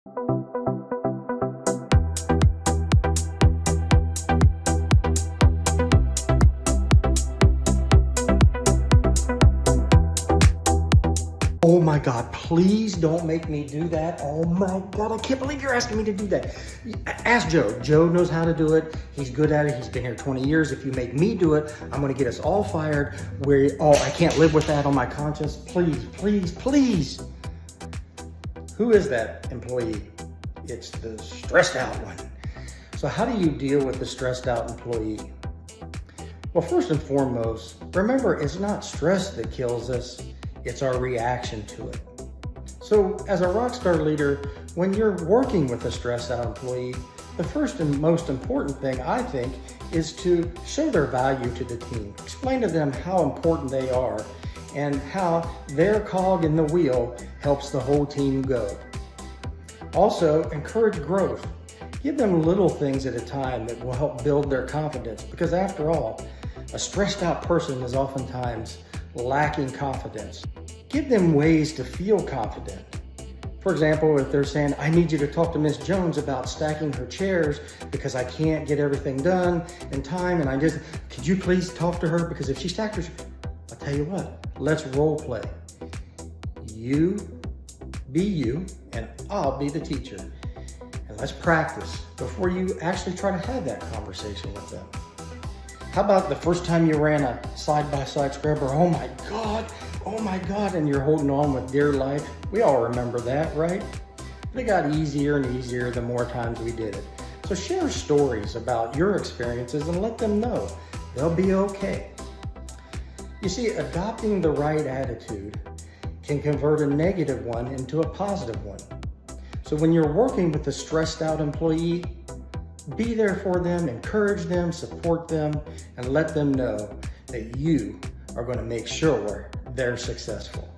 Oh my God, please don't make me do that. Oh my God, I can't believe you're asking me to do that. Ask Joe. Joe knows how to do it. He's good at it. He's been here 20 years. If you make me do it, I'm gonna get us all fired. I can't live with that on my conscience. Please, please, please. Who is that employee? It's the stressed out one. So how do you deal with the stressed out employee? Well, first and foremost, remember, it's not stress that kills us. It's our reaction to it. So as a Rockstar leader, when you're working with a stressed out employee, the first and most important thing, I think, is to show their value to the team. Explain to them how important they are and how their cog in the wheel helps the whole team go. Also, encourage growth. Give them little things at a time that will help build their confidence, because after all, a stressed out person is oftentimes lacking confidence. Give them ways to feel confident. For example, if they're saying, I need you to talk to Miss Jones about stacking her chairs because I can't get everything done in time, and could you please talk to her, because if she stacked her, I'll tell you what, let's role play. You be you and I'll be the teacher. And let's practice before you actually try to have that conversation with them. How about the first time you ran a side-by-side scrubber? Oh my God, and you're holding on with dear life. We all remember that, right? But it got easier and easier the more times we did it. So share stories about your experiences and let them know they'll be okay. You see, adopting the right attitude can convert a negative one into a positive one. So when you're working with a stressed out employee, be there for them, encourage them, support them, and let them know that you are going to make sure they're successful.